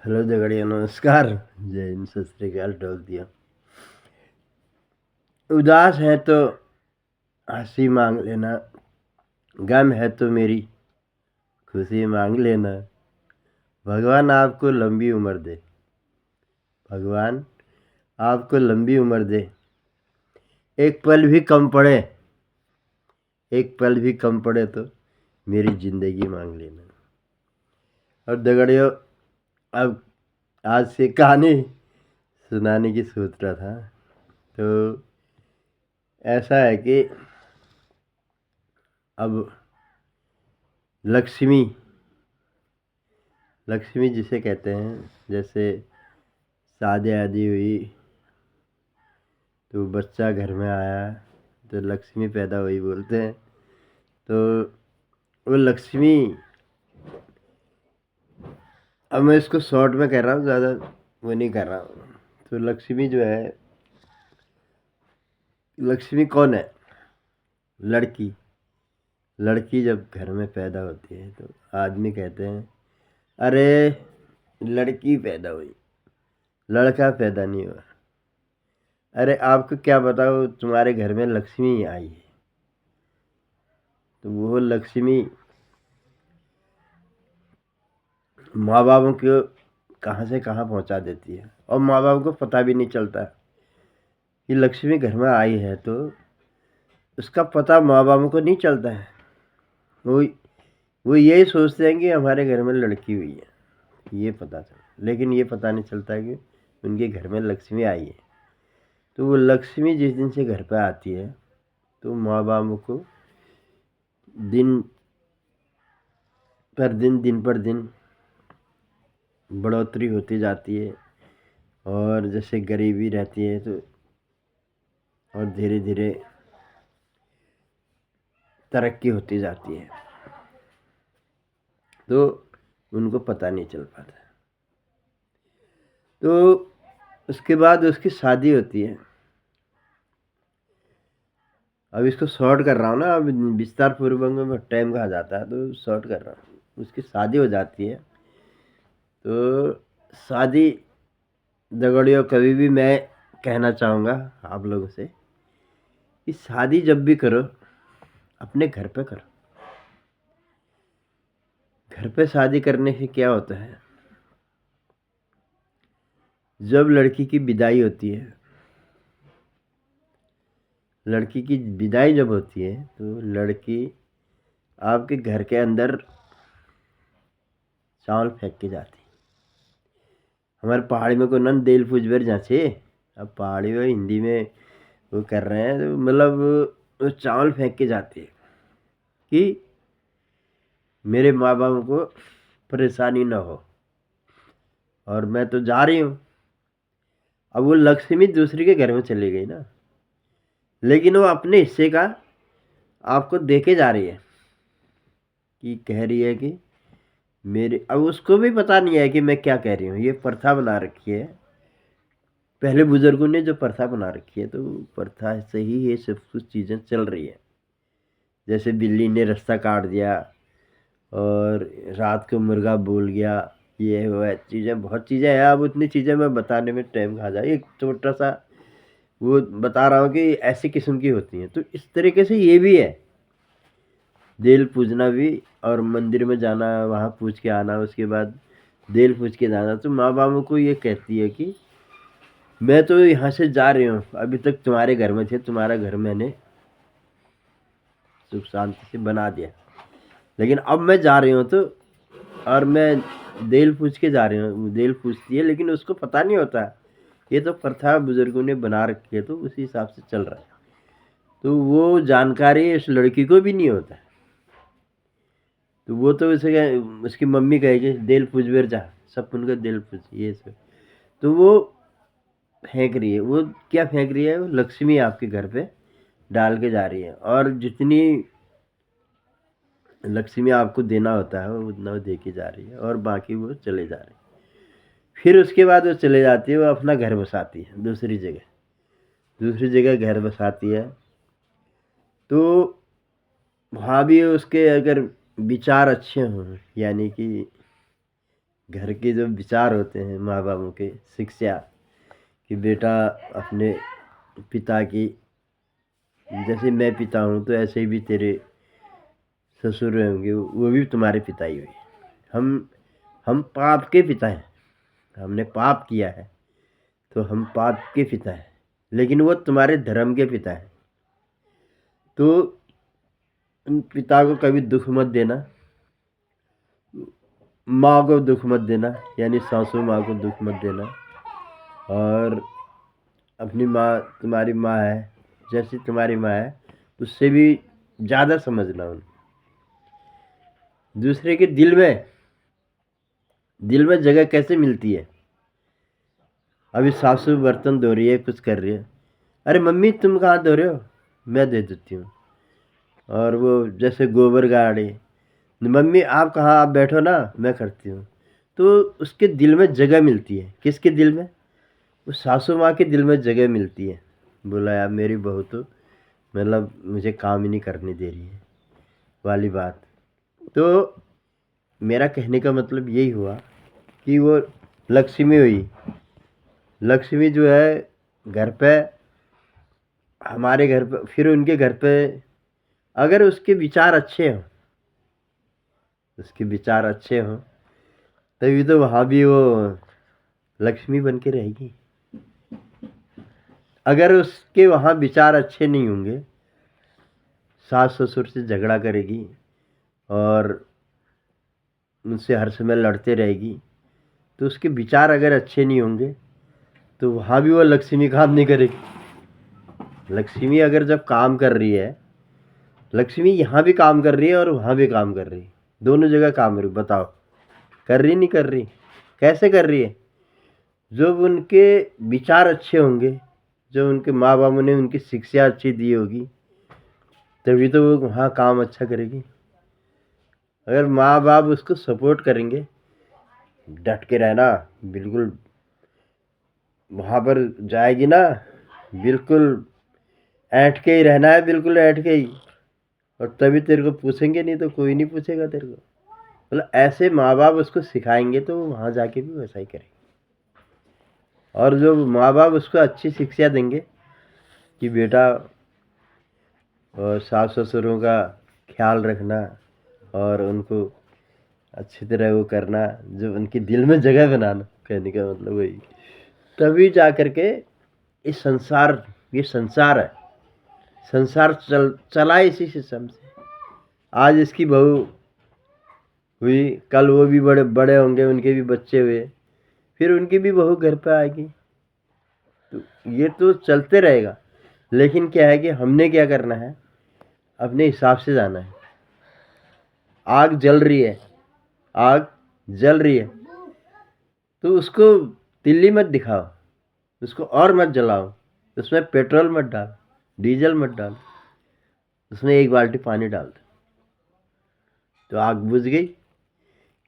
Hello दगड़िया, नमस्कार। जय हिंद, सत श्री अकाल। ठोक दिया। उदास है तो हंसी मांग लेना, गम है तो मेरी खुशी मांग लेना। भगवान आपको लंबी उम्र दे, भगवान आपको लंबी उम्र दे। एक पल भी कम पड़े, एक पल भी कम पड़े तो मेरी जिंदगी मांग लेना। और दगड़ियों, अब आज से कहानी सुनाने की सोच रहा था। तो ऐसा है कि अब लक्ष्मी लक्ष्मी जिसे कहते हैं, जैसे शादी आदि हुई तो बच्चा घर में आया तो लक्ष्मी पैदा हुई बोलते हैं। तो वो लक्ष्मी, अब मैं इसको शॉर्ट में कर रहा हूँ, ज़्यादा वो नहीं कर रहा हूँ। तो लक्ष्मी जो है, लक्ष्मी कौन है? लड़की। लड़की जब घर में पैदा होती है तो आदमी कहते हैं, अरे लड़की पैदा हुई, लड़का पैदा नहीं हुआ। अरे आपको क्या बताओ, तुम्हारे घर में लक्ष्मी आई है। तो वो लक्ष्मी माँ बापों को कहाँ से कहाँ पहुँचा देती है, और माँ बाप को पता भी नहीं चलता कि लक्ष्मी घर में आई है। तो उसका पता माँ बापों को नहीं चलता है। वो वो यही सोचते हैं कि हमारे घर में लड़की हुई है, ये पता चल, लेकिन ये पता नहीं चलता कि उनके घर में लक्ष्मी आई है। तो वो लक्ष्मी जिस दिन से घर पे आती है तो माँ बापों को दिन पर दिन, दिन पर दिन बढ़ोतरी होती जाती है। और जैसे गरीबी रहती है तो और धीरे धीरे तरक्की होती जाती है, तो उनको पता नहीं चल पाता। तो उसके बाद उसकी शादी होती है। अब इसको शॉर्ट कर रहा हूँ ना, अब विस्तार पूर्वक में टाइम कहा जाता है तो शॉर्ट कर रहा हूँ। उसकी शादी हो जाती है। तो शादी, दगड़ियों, कभी भी मैं कहना चाहूँगा आप लोगों से कि शादी जब भी करो अपने घर पे करो। घर पे शादी करने से क्या होता है, जब लड़की की विदाई होती है, लड़की की विदाई जब होती है तो लड़की आपके घर के अंदर चावल फेंक के जाती है। हमारे पहाड़ी में को नन देल पूजबर जाचे। अब पहाड़ी में हिंदी में वो कर रहे हैं, तो मतलब वो चावल फेंक के जाती है कि मेरे माँ बाप को परेशानी ना हो, और मैं तो जा रही हूँ। अब वो लक्ष्मी दूसरी के घर में चली गई ना, लेकिन वो अपने हिस्से का आपको दे के जा रही है, कि कह रही है कि मेरे, अब उसको भी पता नहीं है कि मैं क्या कह रही हूँ। ये प्रथा बना रखी है पहले बुजुर्गों ने, जो प्रथा बना रखी है, तो प्रथा से ही ये सब कुछ चीज़ें चल रही है। जैसे बिल्ली ने रास्ता काट दिया, और रात को मुर्गा बोल गया, ये वो है, चीज़ें बहुत चीज़ें हैं। अब उतनी चीज़ें मैं बताने में टाइम खा जाए, एक छोटा सा वो बता रहा हूँ कि ऐसी किस्म की होती हैं। तो इस तरीके से ये भी है, देल पूजना भी, और मंदिर में जाना, वहाँ पूछ के आना, उसके बाद देल पूछ के जाना। तो माँ बापों को ये कहती है कि मैं तो यहाँ से जा रही हूँ, अभी तक तुम्हारे घर में थे, तुम्हारा घर मैंने सुख शांति से बना दिया, लेकिन अब मैं जा रही हूँ। तो और मैं देल पूछ के जा रही हूँ, देल पूछती है, लेकिन उसको पता नहीं होता। ये तो प्रथा बुजुर्गों ने बना रखी है, तो उसी हिसाब से चल रहा है। तो वो जानकारी इस लड़की को भी नहीं होता। तो वो तो उसे उसकी मम्मी कहेगी देल पूछ बेर जा, सब उनका देल पूछ, ये सब। तो वो फेंक रही है, वो क्या फेंक रही है, वो लक्ष्मी आपके घर पे डाल के जा रही है, और जितनी लक्ष्मी आपको देना होता है वो उतना वो दे के जा रही है, और बाकी वो चले जा रहे हैं। फिर उसके बाद वो चले जाती है, वो अपना घर बसाती है दूसरी जगह, दूसरी जगह घर बसाती है। तो वहाँ भी उसके अगर विचार अच्छे हों, यानी कि घर के जो विचार होते हैं माँ बापों के, शिक्षा कि बेटा अपने पिता की, जैसे मैं पिता हूँ तो ऐसे ही भी तेरे ससुर होंगे, वो भी तुम्हारे पिता ही हुए। हम पाप के पिता हैं, हमने पाप किया है तो हम पाप के पिता हैं, लेकिन वो तुम्हारे धर्म के पिता हैं। तो उन पिता को कभी दुख मत देना, माँ को दुख मत देना, यानी सासू माँ को दुख मत देना। और अपनी माँ तुम्हारी माँ है, जैसी तुम्हारी माँ है उससे भी ज़्यादा समझना उन्हें। दूसरे के दिल में जगह कैसे मिलती है। अभी सासू बर्तन धो रही है, कुछ कर रही है, अरे मम्मी तुम कहाँ धो रहे हो, मैं दे देती हूँ। और वो जैसे गोबर गाड़ी, मम्मी आप कहाँ, आप बैठो ना मैं करती हूँ। तो उसके दिल में जगह मिलती है। किसके दिल में? उस सासू माँ के दिल में जगह मिलती है। बोला यार मेरी बहू तो मतलब मुझे काम ही नहीं करने दे रही है वाली बात। तो मेरा कहने का मतलब यही हुआ कि वो लक्ष्मी हुई। लक्ष्मी जो है घर पे, हमारे घर पे, फिर उनके घर पे अगर उसके विचार अच्छे हों, उसके विचार अच्छे हों तभी तो वहाँ भी वो लक्ष्मी बन के रहेगी। अगर उसके वहाँ विचार अच्छे नहीं होंगे, सास ससुर से झगड़ा करेगी और उनसे हर समय लड़ते रहेगी, तो उसके विचार अगर अच्छे नहीं होंगे तो वहाँ भी वो लक्ष्मी काम नहीं करेगी। लक्ष्मी अगर जब काम कर रही है, लक्ष्मी यहाँ भी काम कर रही है और वहाँ भी काम कर रही है, दोनों जगह काम कर रही, बताओ कर रही नहीं कर रही? कैसे कर रही है? जब उनके विचार अच्छे होंगे, जब उनके माँ बापों ने उनकी शिक्षा अच्छी दी होगी, तभी तो वो वहाँ काम अच्छा करेगी। अगर माँ बाप उसको सपोर्ट करेंगे, डट के रहना, बिल्कुल वहाँ पर जाएगी ना, बिल्कुल ऐंठ के ही रहना है, बिल्कुल ऐंठ के ही। और तभी तेरे को पूछेंगे, नहीं तो कोई नहीं पूछेगा तेरे को। मतलब ऐसे माँ बाप उसको सिखाएंगे तो वो वहाँ जाके भी वैसा ही करेंगे। और जो माँ बाप उसको अच्छी शिक्षा देंगे कि बेटा सास ससुरों का ख्याल रखना और उनको अच्छी तरह वो करना, जो उनके दिल में जगह बनाना, कहने का मतलब वही, तभी जा कर के ये संसार है, संसार चला इसी सिस्टम से। आज इसकी बहू हुई, कल वो भी बड़े बड़े होंगे, उनके भी बच्चे हुए, फिर उनकी भी बहू घर पे आएगी। तो ये तो चलते रहेगा। लेकिन क्या है कि हमने क्या करना है, अपने हिसाब से जाना है। आग जल रही है, आग जल रही है तो उसको तिल्ली मत दिखाओ, उसको और मत जलाओ, उसमें पेट्रोल मत डाल, डीजल मत डाल, उसमें एक बाल्टी पानी डाल दो तो आग बुझ गई।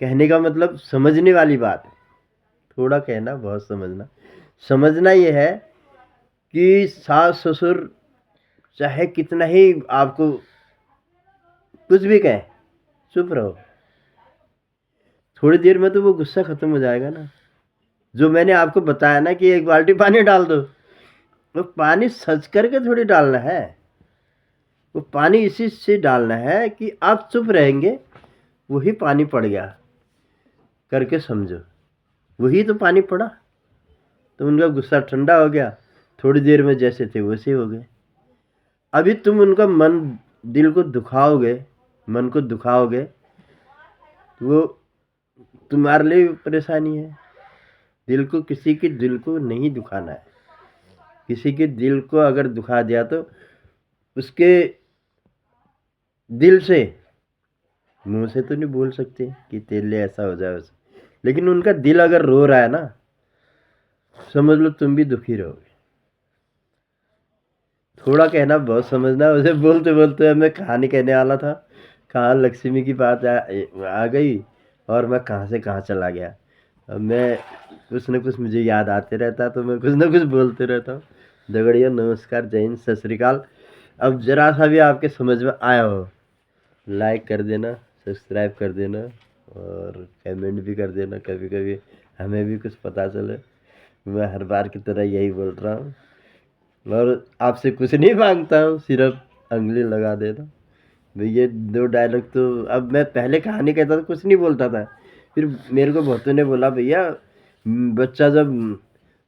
कहने का मतलब समझने वाली बात है, थोड़ा कहना बहुत समझना। समझना ये है कि सास ससुर चाहे कितना ही आपको कुछ भी कहे, चुप रहो, थोड़ी देर में तो वो गुस्सा खत्म हो जाएगा ना। जो मैंने आपको बताया ना कि एक बाल्टी पानी डाल दो, वो पानी सच करके थोड़ी डालना है, वो पानी इसी से डालना है कि आप चुप रहेंगे, वही पानी पड़ गया करके समझो, वही तो पानी पड़ा, तो उनका गुस्सा ठंडा हो गया, थोड़ी देर में जैसे थे वैसे हो गए। अभी तुम उनका दिल को दुखाओगे, मन को दुखाओगे, तो वो तुम्हारे लिए भी परेशानी है। किसी के दिल को नहीं दुखाना है। किसी के दिल को अगर दुखा दिया तो उसके दिल से, मुंह से तो नहीं बोल सकते कि तेरे लिए ऐसा हो जाए वैसा, लेकिन उनका दिल अगर रो रहा है ना, समझ लो तुम भी दुखी रहोगे। थोड़ा कहना बहुत समझना। उसे बोलते बोलते मैं कहानी कहने वाला था, कहाँ लक्ष्मी की बात आ गई और मैं कहाँ से कहाँ चला गया। अब मैं कुछ न कुछ मुझे याद आते रहता तो मैं कुछ न कुछ बोलते रहता हूँ। दगड़िया नमस्कार, जय हिंद, सत श्रीकाल। अब जरा सा भी आपके समझ में आया हो, लाइक कर देना, सब्सक्राइब कर देना। और कमेंट भी कर देना कभी कभी, हमें भी कुछ पता चले। मैं हर बार की तरह यही बोल रहा हूँ और आपसे कुछ नहीं मांगता हूँ, सिर्फ उंगली लगा देता। भाई ये 2 डायलॉग तो अब मैं पहले कहानी कहता था, कुछ नहीं बोलता था। फिर मेरे को बहुतों ने बोला भैया बच्चा जब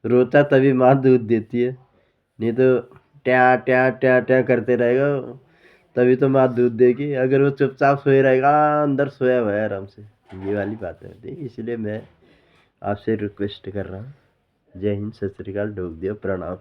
रोता तभी माँ दूध देती है, नहीं तो ट्या ट्या ट्या ट्या करते रहेगा तभी तो माँ दूध देगी। अगर वो चुपचाप सोए रहेगा अंदर सोया हुआ है आराम से, ये वाली बात है। इसलिए मैं आपसे रिक्वेस्ट कर रहा हूँ। जय हिंद, सत श्री अकाल, डोब दियो, प्रणाम।